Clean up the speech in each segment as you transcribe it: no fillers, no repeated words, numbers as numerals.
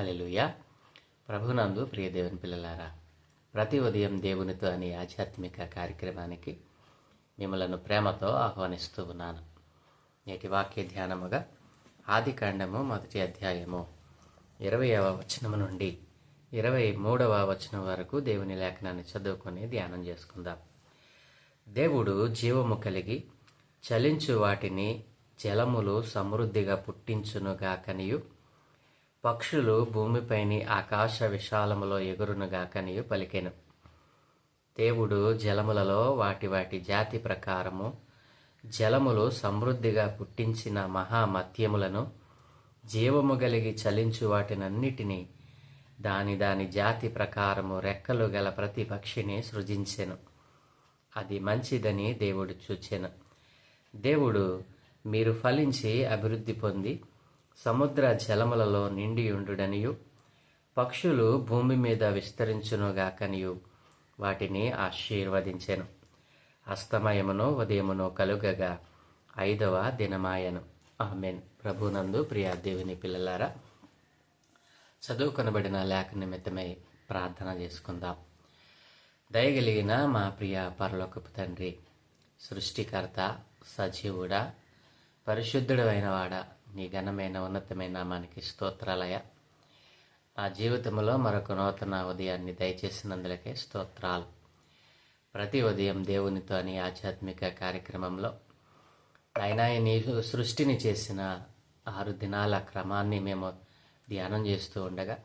హల్లెలూయా. ప్రభునందు ప్రియ దేవుని పిల్లలారా, ప్రతి ఉదయం దేవునితో అనే ఆధ్యాత్మిక కార్యక్రమానికి మిమ్మలను ప్రేమతో ఆహ్వానిస్తూ ఉన్నాను. నేటి వాక్య ధ్యానముగా ఆదికాండము 1వ అధ్యాయము 20వ వచనము నుండి 23వ వచనం వరకు దేవుని లేఖనాన్ని చదువుకొని ధ్యానం చేసుకుందాం. దేవుడు జీవము కలిగి చలించు వాటిని జలములు సమృద్ధిగా పుట్టించునుగాకనియు, పక్షులు భూమిపైని ఆకాశ విశాలములో ఎగురునుగాకనియు పలికెను. దేవుడు జలములలో వాటి జాతి ప్రకారము జలములు సమృద్ధిగా పుట్టించిన మహామత్యములను, జీవము కలిగి చలించు వాటినన్నిటినీ దాని జాతి ప్రకారము రెక్కలు గల ప్రతి పక్షిని సృజించెను. అది మంచిదని దేవుడు చూచెను. దేవుడు, మీరు ఫలించి అభివృద్ధి పొంది సముద్ర జలములలో నిండియుండుడనియు, పక్షులు భూమి మీద విస్తరించునుగాకనియు వాటిని ఆశీర్వదించెను. అస్తమయమును ఉదయమును కలుగగా 5వ దినమాయెను. ఆమేన్. ప్రభునందు ప్రియ దేవుని పిల్లలారా, చదువుకొనబడిన లేఖ నిమిత్తమై ప్రార్థన చేసుకుందాం. దయగలిగిన మా ప్రియ పరలోకపు తండ్రి, సృష్టికర్త, సజీవుడా, పరిశుద్ధుడైన వాడా, నీ ఘనమైన ఉన్నతమైన నామానికి స్తోత్రాలయ. మా జీవితంలో మరొక నూతన ఉదయాన్ని దయచేసినందులకే స్తోత్రాలు. ప్రతి ఉదయం దేవునితో అని ఆధ్యాత్మిక కార్యక్రమంలో ఆయన నీ సృష్టిని చేసిన 6 దినాల క్రమాన్ని మేము ధ్యానం చేస్తూ ఉండగా,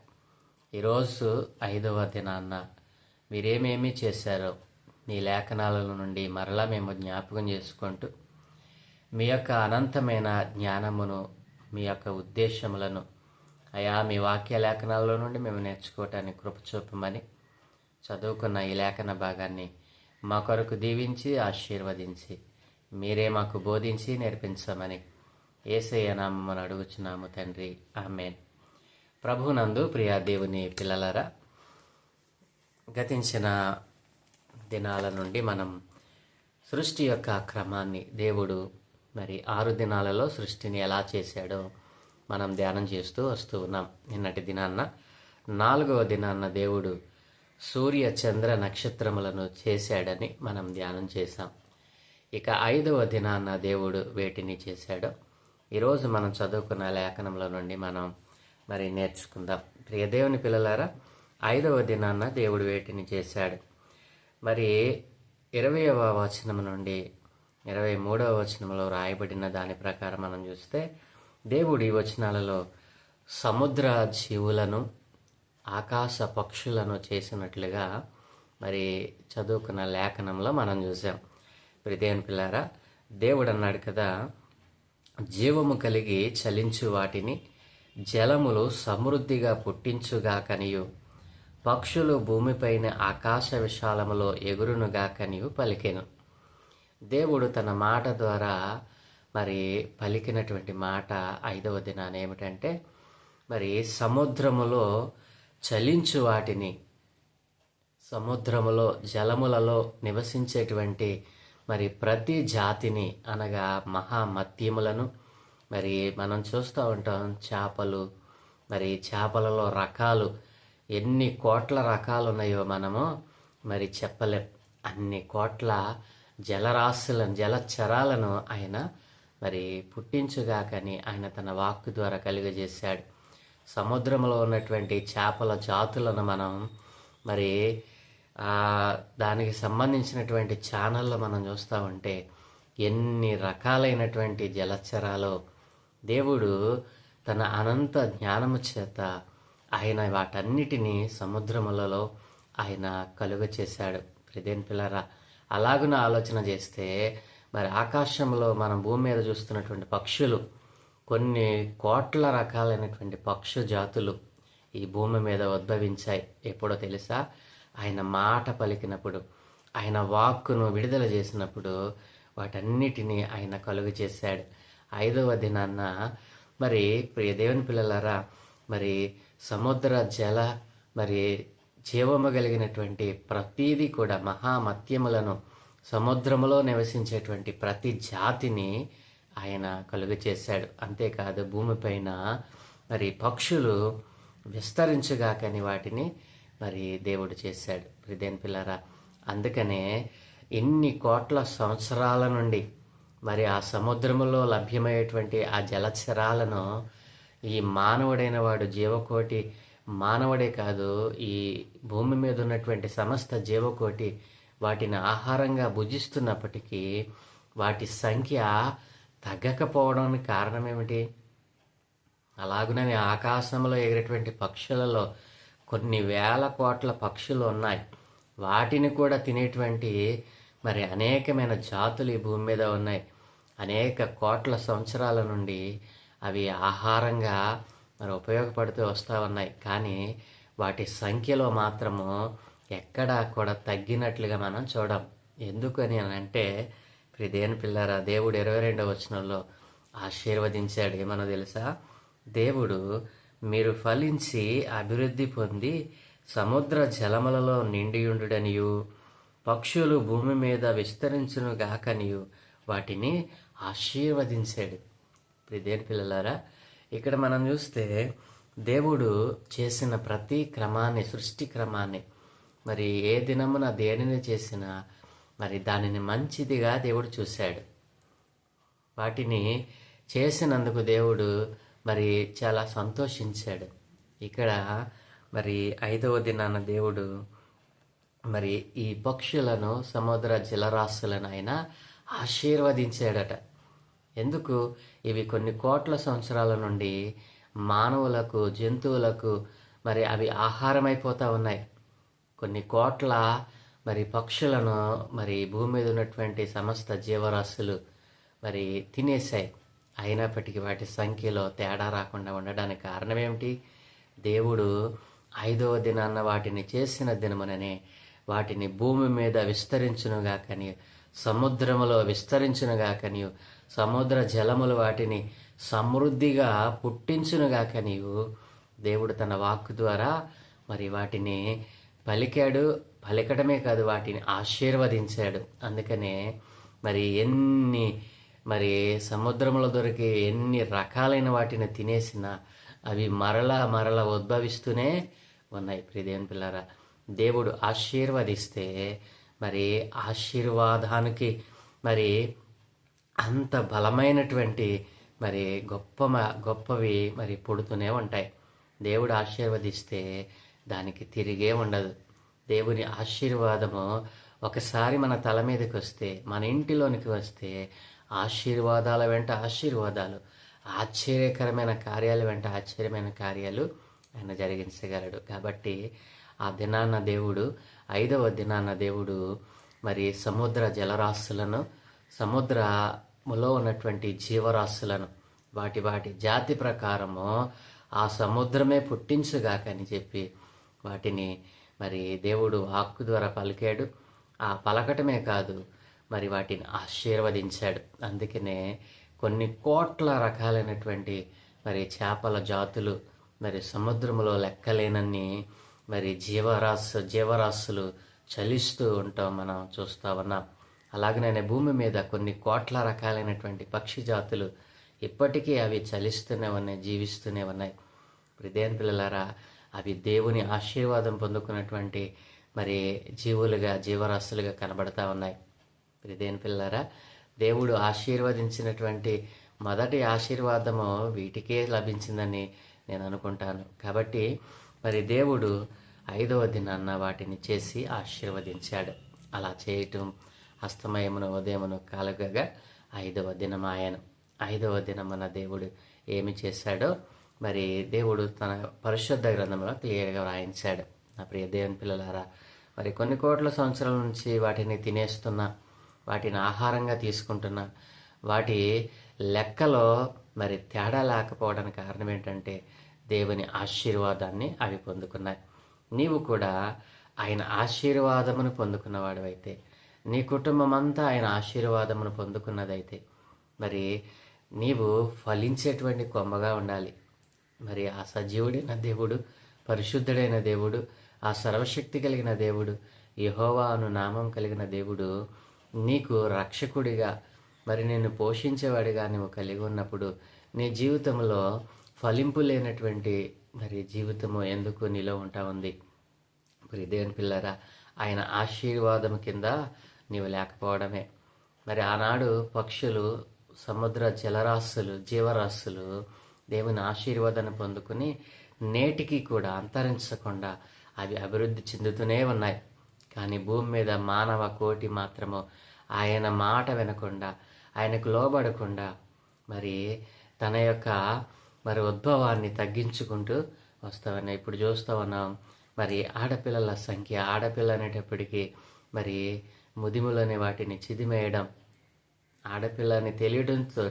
ఈరోజు 5వ దినాన్న మీరేమేమి చేశారో మీ లేఖనాల నుండి మరలా మేము జ్ఞాపకం చేసుకుంటూ, మీ యొక్క అనంతమైన జ్ఞానమును, మీ యొక్క ఉద్దేశములను అయా మీ వాక్య లేఖనాల్లో నుండి మేము నేర్చుకోవటానికి కృప చూపమని, చదువుకున్న ఈ లేఖన భాగాన్ని మా కొరకు దీవించి ఆశీర్వదించి మీరే మాకు బోధించి నేర్పించమని యేసయ్య నామమున అడుగుచున్నాము తండ్రి. ఆమేన్. ప్రభునందు ప్రియ దేవుని పిల్లలారా, గతించిన దినాల నుండి మనం సృష్టి యొక్క క్రమాన్ని, దేవుడు మరి 6 దినాలలో సృష్టిని ఎలా చేశాడో మనం ధ్యానం చేస్తూ వస్తూ ఉన్నాం. నిన్నటి దినాన్న 4వ దినాన్న దేవుడు సూర్య చంద్ర నక్షత్రములను చేశాడని మనం ధ్యానం చేశాం. ఇక 5వ దినాన్న దేవుడు వేటిని చేశాడో ఈరోజు మనం చదువుకున్న లేఖనంలో నుండి మనం మరి నేర్చుకుందాం. ప్రియ దేవుని పిల్లలారా, 5వ దినాన్న దేవుడు వేటిని చేశాడు. మరి 20వ వచనం నుండి 23వ వచనంలో రాయబడిన దాని ప్రకారం మనం చూస్తే, దేవుడు ఈ వచనాలలో సముద్ర జీవులను, ఆకాశ పక్షులను చేసినట్లుగా మరి చదువుకున్న లేఖనంలో మనం చూసాం. ప్రియదేవుని పిల్లారా, దేవుడు అన్నాడు కదా, జీవము కలిగి చలించు వాటిని జలములు సమృద్ధిగా పుట్టించుగాకనియు, పక్షులు భూమిపైన ఆకాశ విశాలములో ఎగురునుగాకనియు పలికెను. దేవుడు తన మాట ద్వారా మరి పలికినటువంటి మాట 5వ దినాన ఏమిటంటే, మరి సముద్రములో చలించు వాటిని, సముద్రములో జలములలో నివసించేటువంటి మరి ప్రతి జాతిని, అనగా మహామత్యములను, మరి మనం చూస్తూ ఉంటాం చేపలు, మరి చేపలలో రకాలు ఎన్ని కోట్ల రకాలు ఉన్నాయో మనము మరి చెప్పలేం. అన్ని కోట్ల జలరాశులను, జలచరాలను ఆయన మరి పుట్టించుగాకని ఆయన తన వాక్కు ద్వారా కలుగజేశాడు. సముద్రంలో ఉన్నటువంటి చేపల జాతులను మనం మరి దానికి సంబంధించినటువంటి ఛానల్లో మనం చూస్తూ ఉంటే ఎన్ని రకాలైనటువంటి జలచరాలు దేవుడు తన అనంత జ్ఞానము చేత ఆయన వాటన్నిటినీ సముద్రములలో ఆయన కలుగ చేశాడు. ప్రియదేవుని పిల్లరా, అలాగున ఆలోచన చేస్తే మరి ఆకాశంలో మనం భూమి మీద చూస్తున్నటువంటి పక్షులు, కొన్ని కోట్ల రకాలైనటువంటి పక్షు జాతులు ఈ భూమి మీద ఉద్భవించాయి. ఎప్పుడో తెలుసా? ఆయన మాట పలికినప్పుడు, ఆయన వాక్కును విడుదల చేసినప్పుడు వాటన్నిటినీ ఆయన కలుగ చేశాడు. 5వ దినాన్న మరి ప్రియ దేవుని పిల్లలారా, మరి సముద్ర జల మరి జీవము కలిగినటువంటి ప్రతీది కూడా, మహామత్యములను, సముద్రములో నివసించేటువంటి ప్రతి జాతిని ఆయన కలుగ చేశాడు. అంతేకాదు భూమిపైన మరి పక్షులు విస్తరించుగాకని వాటిని మరి దేవుడు చేశాడు. ప్రియదేని పిల్లరా, అందుకనే ఇన్ని కోట్ల సంవత్సరాల నుండి మరి ఆ సముద్రములో లభ్యమయ్యేటువంటి ఆ జలచరాలను ఈ మానవుడైన వాడు జీవకోటి, మానవుడే కాదు, ఈ భూమి మీద ఉన్నటువంటి సమస్త జీవకోటి వాటిని ఆహారంగా భుజిస్తున్నప్పటికీ వాటి సంఖ్య తగ్గకపోవడానికి కారణం ఏమిటి? అలాగునని ఆకాశంలో ఎగిరేటువంటి పక్షులలో కొన్ని వేల కోట్ల పక్షులు ఉన్నాయి. వాటిని కూడా తినేటువంటి మరి అనేకమైన జాతులు ఈ భూమి మీద ఉన్నాయి. అనేక కోట్ల సంవత్సరాల నుండి అవి ఆహారంగా మరి ఉపయోగపడుతూ వస్తూ ఉన్నాయి. కానీ వాటి సంఖ్యలో మాత్రము ఎక్కడా కూడా తగ్గినట్లుగా మనం చూడం. ఎందుకని అని అంటే, ప్రియదేని పిల్లరా, దేవుడు 22వ వచనంలో ఆశీర్వదించాడు. ఏమన్నా తెలుసా? దేవుడు, మీరు ఫలించి అభివృద్ధి పొంది సముద్ర జలములలో నిండియుండుడనియు పక్షులు భూమి మీద విస్తరించును గాకనియు వాటిని ఆశీర్వదించాడు. ప్రియదేని పిల్లలారా, ఇక్కడ మనం చూస్తే దేవుడు చేసిన ప్రతి క్రమాన్ని, సృష్టి క్రమాన్ని, మరి ఏ దినమున దేనిని చేసినా మరి దానిని మంచిదిగా దేవుడు చూశాడు. వాటిని చేసినందుకు దేవుడు మరి చాలా సంతోషించాడు. ఇక్కడ మరి 5వ దినాన దేవుడు మరి ఈ పక్షులను, సముద్ర జలరాశులను ఆయన ఆశీర్వదించాడట. ఎందుకు? ఇవి కొన్ని కోట్ల సంవత్సరాల నుండి మానవులకు, జంతువులకు మరి అవి ఆహారమైపోతూ ఉన్నాయి. కొన్ని కోట్ల మరి పక్షులను మరి భూమి మీద ఉన్నటువంటి సమస్త జీవరాశులు మరి తినేశాయి. అయినప్పటికీ వాటి సంఖ్యలో తేడా రాకుండా ఉండడానికి కారణం ఏమిటి? దేవుడు 5వ దినాన్న వాటిని చేసిన దినముననే వాటిని భూమి మీద విస్తరించునుగాకని, సముద్రములో విస్తరించునుగాకని, సముద్ర జలములు వాటిని సమృద్ధిగా పుట్టించునుగాకనియు దేవుడు తన వాక్కు ద్వారా మరి వాటిని పలికాడు. పలికడమే కాదు, వాటిని ఆశీర్వదించాడు. అందుకనే మరి ఎన్ని మరి సముద్రంలో దొరికి ఎన్ని రకాలైన వాటిని తినేసినా అవి మరలా ఉద్భవిస్తూనే ఉన్నాయి. ప్రియదేవుని పిల్లరా, దేవుడు ఆశీర్వదిస్తే మరి ఆశీర్వాదానికి మరి అంత బలమైనటువంటి మరి గొప్పవి మరి పుడుతూనే ఉంటాయి. దేవుడు ఆశీర్వదిస్తే దానికి తిరిగే ఉండదు. దేవుని ఆశీర్వాదము ఒకసారి మన తల మీదకి వస్తే, మన ఇంటిలోనికి వస్తే, ఆశీర్వాదాల వెంట ఆశీర్వాదాలు, ఆశ్చర్యకరమైన కార్యాల వెంట ఆశ్చర్యమైన కార్యాలు ఆయన జరిగించగలడు. కాబట్టి ఆ దినాన్న దేవుడు, 5వ దినాన్న దేవుడు మరి సముద్ర జలరాశులను, సముద్రములో ఉన్నటువంటి జీవరాశులను వాటి జాతి ప్రకారము ఆ సముద్రమే పుట్టించుగాకని చెప్పి వాటిని మరి దేవుడు వాక్కు ద్వారా పలికాడు. ఆ పలకటమే కాదు, మరి వాటిని ఆశీర్వదించాడు. అందుకనే కొన్ని కోట్ల రకాలైనటువంటి మరి చేపల జాతులు, మరి సముద్రంలో లెక్కలేనన్ని మరి జీవరాశులు చలిస్తూ ఉంటాం, మనం చూస్తూ ఉన్నాం. అలాగనే భూమి మీద కొన్ని కోట్ల రకాలైనటువంటి పక్షి జాతులు ఇప్పటికీ అవి చలిస్తూనే ఉన్నాయి, జీవిస్తూనే ఉన్నాయి. ప్రియదేని పిల్లలారా, అవి దేవుని ఆశీర్వాదం పొందుకున్నటువంటి మరి జీవరాశులుగా కనబడతా ఉన్నాయి. ప్రియదేని పిల్లలారా, దేవుడు ఆశీర్వదించినటువంటి మొదటి ఆశీర్వాదము వీటికే లభించిందని నేను అనుకుంటాను. కాబట్టి మరి దేవుడు 5వ దినాన్న వాటిని చేసి ఆశీర్వదించాడు. అలా చేయటం అస్తమయమును ఉదయమును కాలుగగా 5వ దినం ఆయన. 5వ దినమున దేవుడు ఏమి చేశాడో మరి దేవుడు తన పరిశుద్ధ గ్రంథంలో క్లియర్గా వ్రాయించాడు. నా ప్రియ దేవుని పిల్లలారా, మరి కొన్ని కోట్ల సంవత్సరాల నుంచి వాటిని తినేస్తున్నా, వాటిని ఆహారంగా తీసుకుంటున్నా, వాటి లెక్కలో మరి తేడా లేకపోవడానికి కారణం ఏంటంటే దేవుని ఆశీర్వాదాన్ని అవి పొందుకున్నాయి. నీవు కూడా ఆయన ఆశీర్వాదమును పొందుకున్నవాడవైతే, నీ కుటుంబం అంతా ఆయన ఆశీర్వాదమును పొందుకున్నదైతే మరి నీవు ఫలించేటువంటి కొమ్మగా ఉండాలి. మరి ఆ సజీవుడైన దేవుడు, పరిశుద్ధుడైన దేవుడు, ఆ సర్వశక్తి కలిగిన దేవుడు, యెహోవా అను నామం కలిగిన దేవుడు నీకు రక్షకుడిగా మరి నిన్ను పోషించేవాడిగా నువ్వు కలిగి ఉన్నప్పుడు నీ జీవితంలో ఫలింపు లేనటువంటి మరి జీవితము ఎందుకు నీలో ఉంటా ఉంది? మరి దేవుని పిల్లరా, ఆయన ఆశీర్వాదం కింద నీవు లేకపోవడమే. మరి ఆనాడు పక్షులు, సముద్ర జలరాశులు, జీవరాశులు దేవుని ఆశీర్వాదాన్ని పొందుకుని నేటికి కూడా అంతరించకుండా అవి అభివృద్ధి చెందుతూనే ఉన్నాయి. కానీ భూమి మీద మానవ కోటి మాత్రము ఆయన మాట వినకుండా, ఆయనకు లోబడకుండా మరి తన యొక్క మరి ఉద్భవాన్ని తగ్గించుకుంటూ వస్తామని ఇప్పుడు చూస్తూ ఉన్నాం. మరి ఆడపిల్లల సంఖ్య, ఆడపిల్ల అనేటప్పటికీ మరి ముదిములని వాటిని చిదిమేయడం, ఆడపిల్లని తెలియడంతో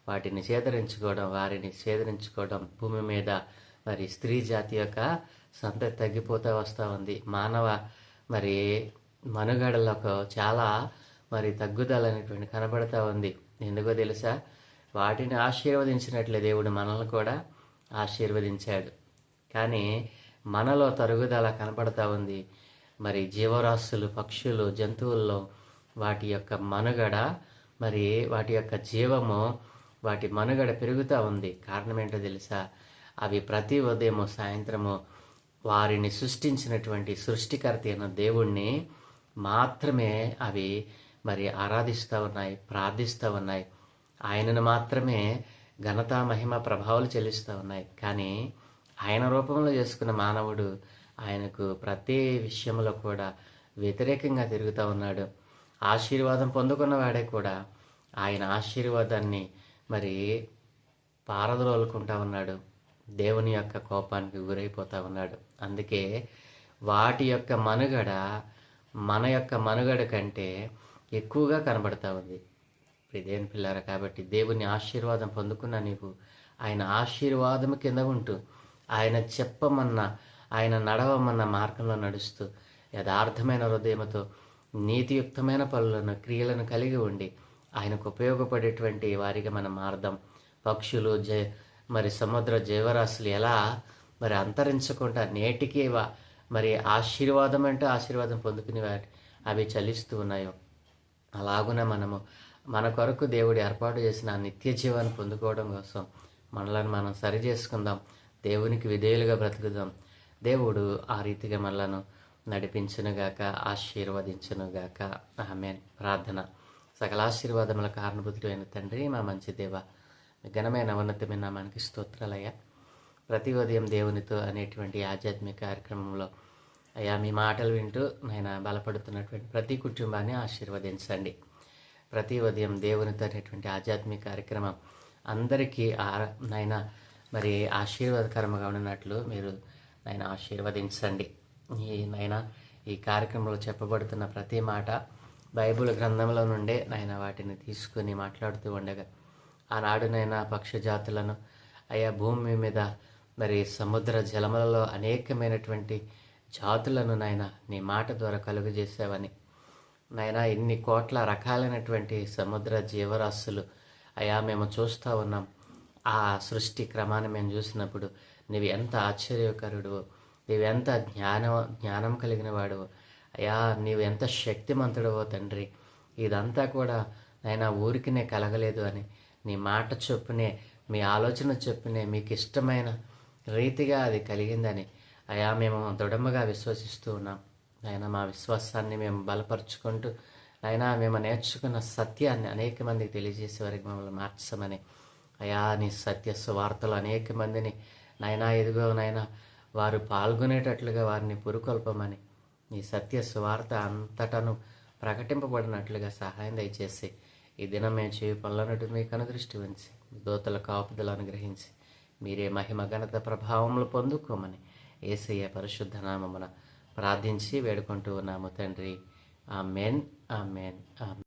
వాటిని చేదరించుకోవడం, వారిని చేదరించుకోవడం, భూమి మీద మరి స్త్రీ జాతి యొక్క సంతతి తగ్గిపోతూ వస్తూ ఉంది. మానవ మరి మనుగడలకు చాలా మరి తగ్గుదల అనేటువంటి కనబడతా ఉంది. ఎందుకో తెలుసా? వాటిని ఆశీర్వదించినట్లే దేవుడు మనల్ని కూడా ఆశీర్వదించాడు. కానీ మనలో తరుగుదల కనపడతా ఉంది. మరి జీవరాశులు, పక్షులు, జంతువుల్లో వాటి యొక్క మనుగడ, మరి వాటి యొక్క జీవము, వాటి మనుగడ పెరుగుతూ ఉంది. కారణం ఏంటో తెలుసా? అవి ప్రతి ఉదయము సాయంత్రము వారిని సృష్టించినటువంటి సృష్టికర్త అయిన దేవుణ్ణి మాత్రమే అవి మరి ఆరాధిస్తూ ఉన్నాయి, ప్రార్థిస్తూ ఉన్నాయి. ఆయనను మాత్రమే ఘనత, మహిమ, ప్రభావాలు చెల్లిస్తూ ఉన్నాయి. కానీ ఆయన రూపంలో చేసుకున్న మానవుడు ఆయనకు ప్రతి విషయంలో కూడా వ్యతిరేకంగా తిరుగుతూ ఉన్నాడు. ఆశీర్వాదం పొందుకున్నవాడే కూడా ఆయన ఆశీర్వాదాన్ని మరి పారద్రోలుకుంటా ఉన్నాడు. దేవుని యొక్క కోపానికి గురైపోతూ ఉన్నాడు. అందుకే వాటి యొక్క మనుగడ మన యొక్క మనుగడ కంటే ఎక్కువగా కనబడతా ఉంది. దేవుని పిల్లారా, కాబట్టి దేవుని ఆశీర్వాదం పొందుకున్న నీవు ఆయన ఆశీర్వాదం కింద ఉంటూ, ఆయన చెప్పమన్న, ఆయన నడవమన్న మార్గంలో నడుస్తూ, యథార్థమైన హృదయంతో నీతియుక్తమైన పనులను, క్రియలను కలిగి ఉండి ఆయనకు ఉపయోగపడేటువంటి వారిగా మనం మారదాం. పక్షులు, మరి సముద్ర జీవరాశులు ఎలా మరి అంతరించకుండా నేటికి మరి ఆశీర్వాదం అంటే ఆశీర్వాదం పొందుకుని అవి చలిస్తూ ఉన్నాయో, అలాగున మనము మన కొరకు దేవుడు ఏర్పాటు చేసిన నిత్య జీవాన్ని పొందుకోవడం కోసం మనలను మనం సరి చేసుకుందాం. దేవునికి విధేయులుగా బ్రతుకుదాం. దేవుడు ఆ రీతిగా మనలను నడిపించునుగాక, ఆశీర్వదించునుగాక. ఆమేన్. ప్రార్థన. సకలాశీర్వాదముల కారణభూతుడైన తండ్రి, మా మంచి దేవ, ఘనమైన ఉన్నతమైన నామానికి స్తోత్రాలయ్యా. ప్రతి ఉదయం దేవునితో అనేటువంటి ఆధ్యాత్మిక కార్యక్రమంలో అయ్యా మీ మాటలు వింటూ నాయన బలపడుతున్నటువంటి ప్రతి కుటుంబాన్ని ఆశీర్వదించండి. ప్రతి ఉదయం దేవునితో అనేటువంటి ఆధ్యాత్మిక కార్యక్రమం అందరికీ నాయన మరి ఆశీర్వాదకరంగా ఉన్నట్లు మీరు నాయన ఆశీర్వదించండి. ఈ కార్యక్రమంలో చెప్పబడుతున్న ప్రతి మాట బైబిల్ గ్రంథంలో నుండే నాయన వాటిని తీసుకుని మాట్లాడుతూ ఉండగా, ఆనాడునైనా పక్షజాతులను అయా భూమి మీద మరి సముద్ర జలములలో అనేకమైనటువంటి జాతులను నాయన నీ మాట ద్వారా కలుగు చేసావని, నాయన ఇన్ని కోట్ల రకాలైనటువంటి సముద్ర జీవరాశులు అయా మేము చూస్తూ ఉన్నాం. ఆ సృష్టి క్రమాన్ని మేము చూసినప్పుడు నీవు ఎంత ఆశ్చర్యకరుడు, నీవెంత జ్ఞానం కలిగిన వాడువు అయా, నీవు ఎంత శక్తిమంతుడవో తండ్రి. ఇదంతా కూడా నాయన ఊరికినే కలగలేదు అని నీ మాట చొప్పునే, మీ ఆలోచన చొప్పునే మీకు ఇష్టమైన రీతిగా అది కలిగిందని అయా మేము దృఢముగా విశ్వసిస్తూ ఉన్నాం. ఆయన మా విశ్వాసాన్ని మేము బలపరుచుకుంటూ అయినా మేము నేర్చుకున్న సత్యాన్ని అనేక మందికి తెలియజేసే వరకు మమ్మల్ని మార్చమని అయా నీ సత్య సువార్తలు అనేక మందిని నాయనా ఎదుగో నాయన వారు పాల్గొనేటట్లుగా వారిని పురుకొల్పమని, నీ సత్య సువార్త అంతటను ప్రకటింపబడినట్లుగా సహాయం దయచేసి ఈ దినం మేము చేయ పనులన్నట్టు మీకు అనుదృష్టి ఉంచి దోతల కాపుదలు అనుగ్రహించి మీరే మహిమ ఘనత ప్రభావములు పొందుకోమని యేసయ్య పరిశుద్ధ నామమున ప్రార్థించి వేడుకుంటూ ఉన్నాము తండ్రి. ఆమేన్, ఆమేన్, ఆమేన్.